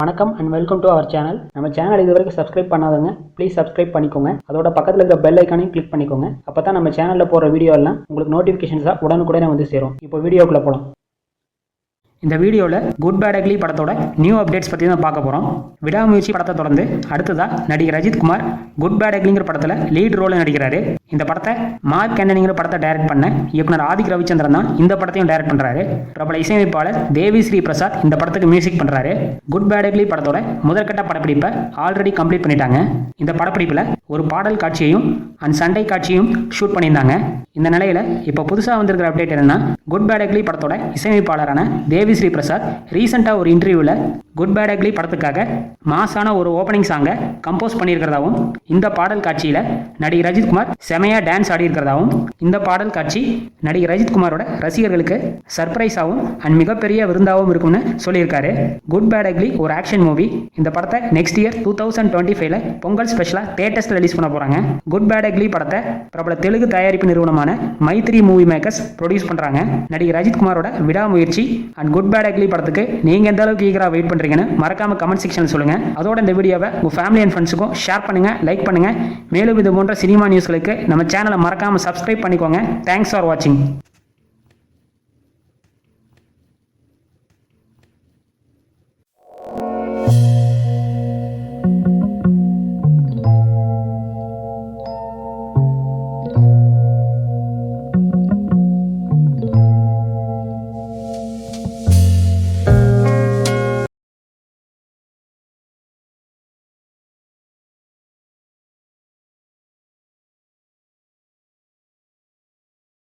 வணக்கம் and welcome to our channel. நம்ம channel இது வரைக்கும் சப்ஸ்கிரைப் பண்ணாதவங்க ப்ளீஸ் சப்ஸ்கிரைப் பண்ணிக்கோங்க. அதோட பக்கத்தில் இருக்கிற பெல் ஐக்கானையும் கிளிக் பண்ணிக்கோங்க. அப்போ தான் நம்ம சேனலில் போகிற வீடியோ எல்லாம் உங்களுக்கு நோட்டிஃபிகேஷன்ஸாக உடனுக்குடனே வந்து சேரும். இப்போ வீடியோக்குள்ளே போகலாம். இந்த வீடியோவில் குட் பேட் அக்லி படத்தோட நியூ அப்டேட்ஸ் பற்றி தான் பார்க்க போகிறோம். விடாமுயற்சி படத்தை தொடர்ந்து அடுத்ததாக நடிகர் அஜித் குமார் குட் பேட் அக்லிங்கிற படத்தில் லீட் ரோலில் நடிக்கிறாரு. இந்த படத்தை மார்க் ஆண்டனிங்கிற படத்தை டைரக்ட் பண்ண இயக்குனர் ஆதிக் ரவிச்சந்திரன் தான் இந்த படத்தையும் டைரக்ட் பண்ணுறாரு. பிரபல இசையமைப்பாளர் தேவி ஸ்ரீ பிரசாத் இந்த படத்துக்கு மியூசிக் பண்ணுறாரு. குட் பேட் அக்லி படத்தோட முதற்கட்ட படப்பிடிப்பை ஆல்ரெடி கம்ப்ளீட் பண்ணிட்டாங்க. இந்த படப்பிடிப்பில் ஒரு பாடல் காட்சியையும் அண்ட் சண்டை காட்சியும் ஷூட் பண்ணியிருந்தாங்க. இந்த நிலையில் இப்போ புதுசாக வந்திருக்கிற அப்டேட் என்னன்னா, குட் பேட் அக்லி படத்தோட இசையமைப்பாளரான தேவி ஸ்ரீ பிரசாத் ரீசெண்டாக ஒரு இன்டர்வியூவில் குட் பேட் அக்லி படத்துக்காக மாசான ஒரு ஓப்பனிங் சாங்கை கம்போஸ் பண்ணியிருக்கிறதாவும், இந்த பாடல் காட்சியில் நடிகர் அஜித் குமார் செமையாக டான்ஸ் ஆடி இருக்கிறதாவும், இந்த பாடல் காட்சி நடிகர் அஜித் குமாரோட ரசிகர்களுக்கு சர்ப்ரைஸாகவும் அண்ட் மிகப்பெரிய விருந்தாகவும் இருக்கும்னு சொல்லியிருக்காரு. குட் பேட் அக்லி ஒரு ஆக்ஷன் மூவி. இந்த படத்தை நெக்ஸ்ட் இயர் 2025 பொங்கல் ஸ்பெஷலாக தியேட்டர்ஸில் ரிலீஸ் பண்ண போகிறாங்க. குட் பேட் அக்லி படத்தை பிரபல தெலுங்கு தயாரிப்பு நிறுவனமான மைத்ரி மூவி மேக்கர்ஸ் ப்ரொடியூஸ் பண்ணுறாங்க. நடிகர் அஜித் குமாரோட விடாமுயற்சி அண்ட் குட் பேட் அக்லி படத்துக்கு நீங்கள் எந்த அளவுக்கு ஈகராக வெயிட் பண்ணுறீங்கன்னு மறக்காம கமெண்ட் செக்ஷனில் சொல்லுங்கள். அதோட இந்த வீடியோவை உங்கள் ஃபேமிலி அண்ட் ஃப்ரெண்ட்ஸுக்கும் ஷேர் பண்ணுங்கள், லைக் பண்ணுங்கள். மேலும் இது போன்ற சினிமா நியூஸ்களுக்கு நம்ம சேனலை மறக்காமல் சப்ஸ்கிரைப் பண்ணிக்கோங்க. தேங்க்ஸ் ஃபார் வாட்சிங்.